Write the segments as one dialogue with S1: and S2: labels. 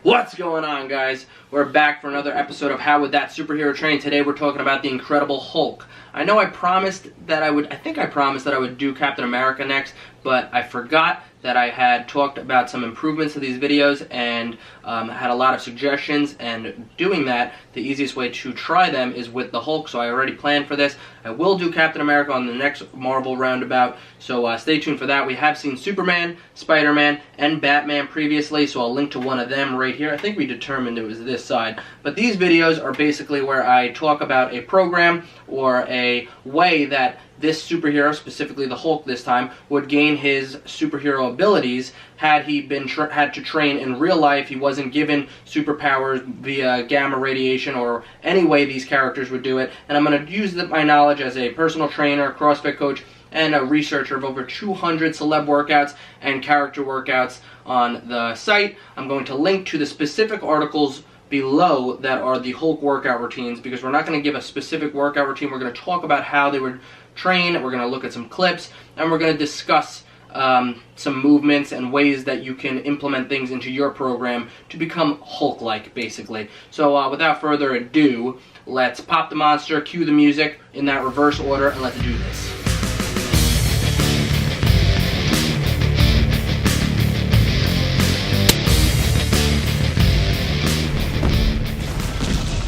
S1: What's going on, guys? We're back for another episode of How Would That Superhero Train. Today we're talking about the Incredible Hulk. I know I promised that I think I promised that I would do Captain America next, but I forgot that I had talked about some improvements to these videos and had a lot of suggestions, and doing that, the easiest way to try them is with the Hulk, so I already planned for this. I will do Captain America on the next Marvel roundabout, so stay tuned for that. We have seen Superman, Spider-Man, and Batman previously, so I'll link to one of them right here. I think we determined it was this side. But these videos are basically where I talk about a program or a way that this superhero, specifically the Hulk this time, would gain his superhero abilities had he been had to train in real life. He wasn't given superpowers via gamma radiation or any way these characters would do it. And I'm going to use my knowledge as a personal trainer, CrossFit coach, and a researcher of over 200 celeb workouts and character workouts on the site. I'm going to link to the specific articles below that are the Hulk workout routines, because we're not going to give a specific workout routine. We're going to talk about how they would train, we're going to look at some clips, and we're going to discuss some movements and ways that you can implement things into your program to become Hulk-like, basically. So without further ado, let's pop the monster, cue the music in that reverse order, and let's do this.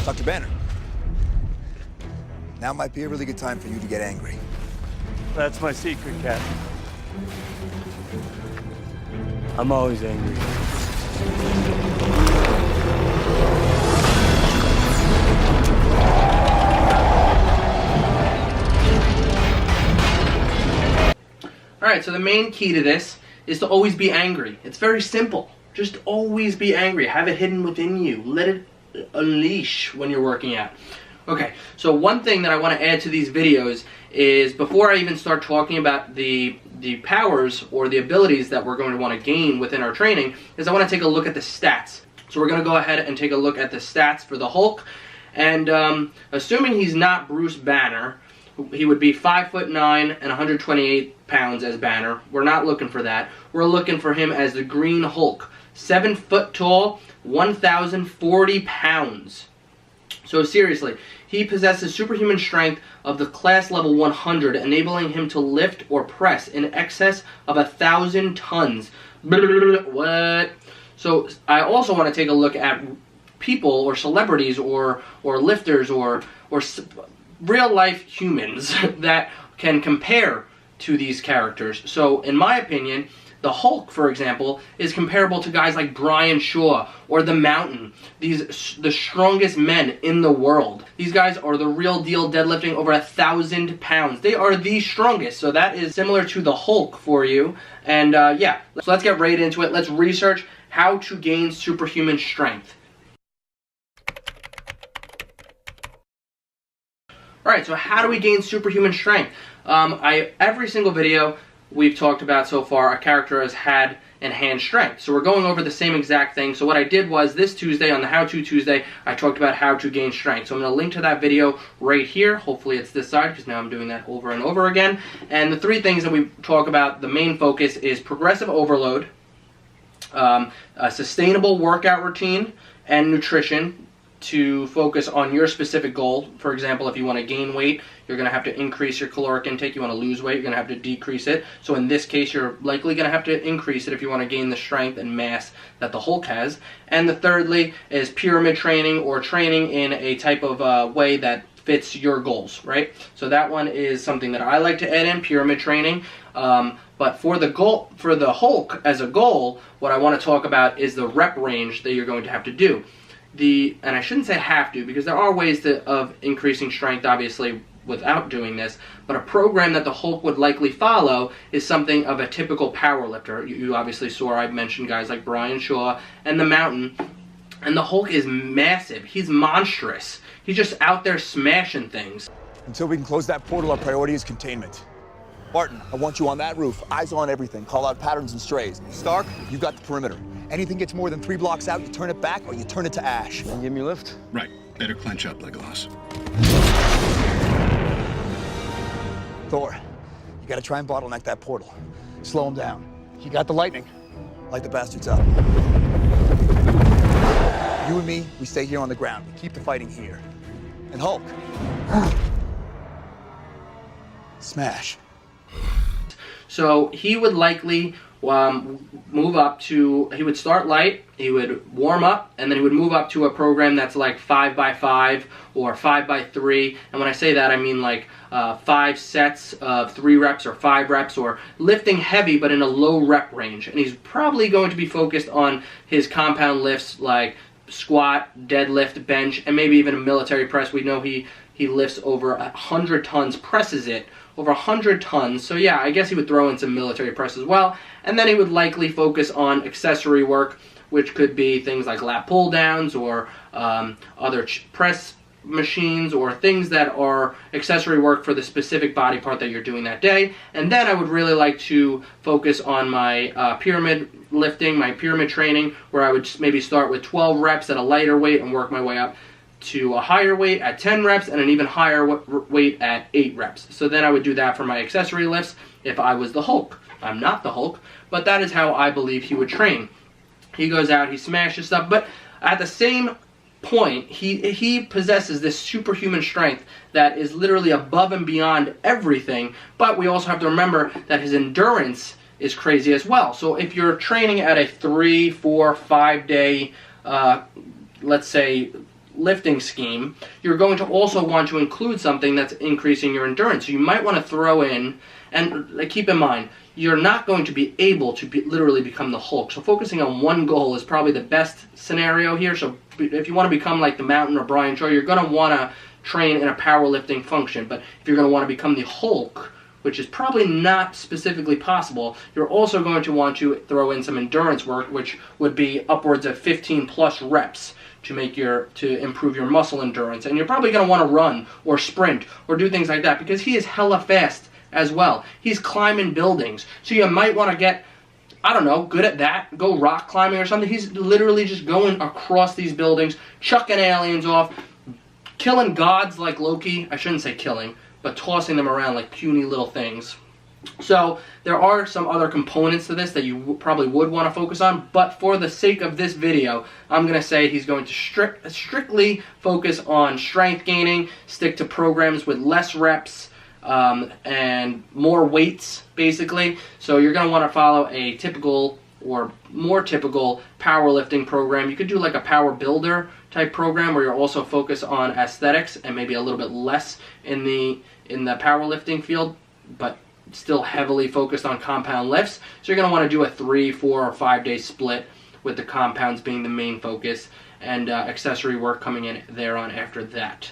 S2: Dr. Banner, now might be a really good time for you to get angry.
S3: That's my secret, Cap. I'm always angry.
S1: Alright, so the main key to this is to always be angry. It's very simple. Just always be angry. Have it hidden within you. Let it unleash when you're working out. Okay, so one thing that I want to add to these videos is, before I even start talking about the powers or the abilities that we're going to want to gain within our training, is I want to take a look at the stats. So we're going to go ahead and take a look at the stats for the Hulk, and assuming he's not Bruce Banner, he would be 5'9" and 128 pounds as Banner. We're not looking for that. We're looking for him as the Green Hulk, 7 foot tall, 1,040 pounds. So seriously, he possesses superhuman strength of the class level 100, enabling him to lift or press in excess of 1,000 tons. What? So I also want to take a look at people or celebrities or lifters or real life humans that can compare to these characters. So in my opinion, the Hulk, for example, is comparable to guys like Brian Shaw or The Mountain, the strongest men in the world. These guys are the real deal, deadlifting over 1,000 pounds. They are the strongest, so that is similar to the Hulk for you. And yeah, so let's get right into it. Let's research how to gain superhuman strength. Alright, so how do we gain superhuman strength? Every single video we've talked about so far, a character has had enhanced strength. So we're going over the same exact thing. So what I did was, this Tuesday, on the How To Tuesday, I talked about how to gain strength. So I'm going to link to that video right here. Hopefully it's this side, because now I'm doing that over and over again. And the three things that we talk about, the main focus is progressive overload, a sustainable workout routine, and nutrition, to focus on your specific goal. For example, if you want to gain weight, you're going to have to increase your caloric intake. You want to lose weight, you're going to have to decrease it. So in this case, you're likely going to have to increase it if you want to gain the strength and mass that the Hulk has. And the thirdly is pyramid training, or training in a type of way that fits your goals, right? So that one is something that I like to add in, pyramid training. But for the Hulk as a goal, what I want to talk about is the rep range that you're going to have to do. And I shouldn't say have to, because there are ways of increasing strength, obviously, without doing this, but a program that the Hulk would likely follow is something of a typical power lifter. You obviously saw, I mentioned guys like Brian Shaw and The Mountain, and the Hulk is massive. He's monstrous. He's just out there smashing things.
S2: Until we can close that portal, our priority is containment. Barton, I want you on that roof, eyes on everything, call out patterns and strays. Stark, you got the perimeter. Anything gets more than 3 blocks out, you turn it back or you turn it to ash.
S3: Can you give me a lift?
S4: Right. Better clench up, Legolas.
S2: Thor, you gotta try and bottleneck that portal. Slow him down. You got the lightning. Light the bastards up. We stay here on the ground. We keep the fighting here. And Hulk. Smash.
S1: So he would likely move up to, he would start light, he would warm up, and then he would move up to a program that's like 5x5 or 5x3. And when I say that, I mean like 5 sets of 3 reps or 5 reps, or lifting heavy but in a low rep range. And he's probably going to be focused on his compound lifts like squat, deadlift, bench, and maybe even a military press. We know he lifts over 100 tons, presses it over 100 tons. So yeah, I guess he would throw in some military press as well. And then he would likely focus on accessory work, which could be things like lat pull downs or other press machines or things that are accessory work for the specific body part that you're doing that day. And then I would really like to focus on my pyramid lifting, my pyramid training, where I would maybe start with 12 reps at a lighter weight and work my way up to a higher weight at 10 reps and an even higher weight at 8 reps. So then I would do that for my accessory lifts if I was the Hulk. I'm not the Hulk, but that is how I believe he would train. He goes out, he smashes stuff, but at the same point, he possesses this superhuman strength that is literally above and beyond everything, but we also have to remember that his endurance is crazy as well. So if you're training at a 3, 4, 5 day, let's say, lifting scheme, you're going to also want to include something that's increasing your endurance. So you might want to throw in, and keep in mind, you're not going to be able to literally become the Hulk. So focusing on one goal is probably the best scenario here. So if you want to become like the Mountain or Brian Shaw, you're going to want to train in a powerlifting function. But if you're going to want to become the Hulk, which is probably not specifically possible, you're also going to want to throw in some endurance work, which would be upwards of 15 plus reps to improve your muscle endurance. And you're probably going to want to run or sprint or do things like that, because he is hella fast as well. He's climbing buildings. So you might want to get, I don't know, good at that. Go rock climbing or something. He's literally just going across these buildings, chucking aliens off, killing gods like Loki. I shouldn't say killing, but tossing them around like puny little things. So there are some other components to this that you probably would want to focus on, but for the sake of this video, I'm going to say he's going to strictly focus on strength gaining, stick to programs with less reps, and more weights, basically. So you're going to want to follow a typical or more typical powerlifting program. You could do like a power builder type program where you're also focused on aesthetics and maybe a little bit less in the powerlifting field, but still heavily focused on compound lifts. So you're going to want to do a 3, 4, or 5 day split with the compounds being the main focus and accessory work coming in there on after that.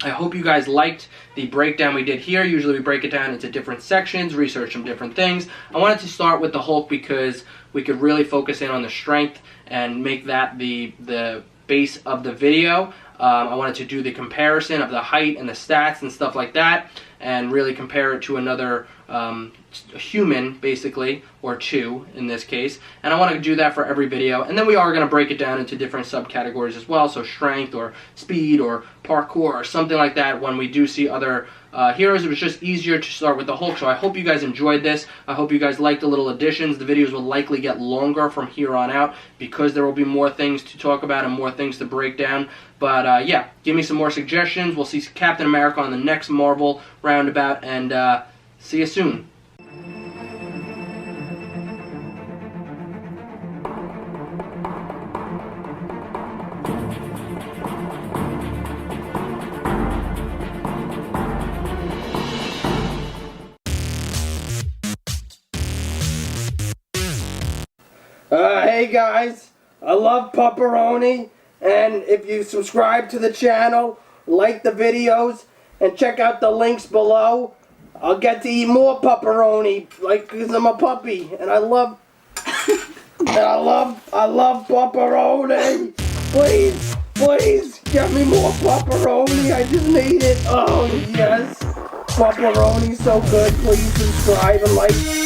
S1: I hope you guys liked the breakdown we did here. Usually we break it down into different sections, research some different things. I wanted to start with the Hulk because we could really focus in on the strength and make that the base of the video. I wanted to do the comparison of the height and the stats and stuff like that, and really compare it to another human, basically, or two in this case. And I want to do that for every video. And then we are going to break it down into different subcategories as well, so strength or speed or parkour or something like that when we do see other heroes. It was just easier to start with the Hulk. So I hope you guys enjoyed this. I hope you guys liked the little additions. The videos will likely get longer from here on out because there will be more things to talk about and more things to break down. But yeah, give me some more suggestions. We'll see Captain America on the next Marvel roundabout, and see you soon.
S5: Hey guys, I love pepperoni, and if you subscribe to the channel, like the videos, and check out the links below, I'll get to eat more pepperoni, like, because I'm a puppy, and I love pepperoni. Please, get me more pepperoni. I just need it. Oh yes, pepperoni's so good. Please subscribe and like.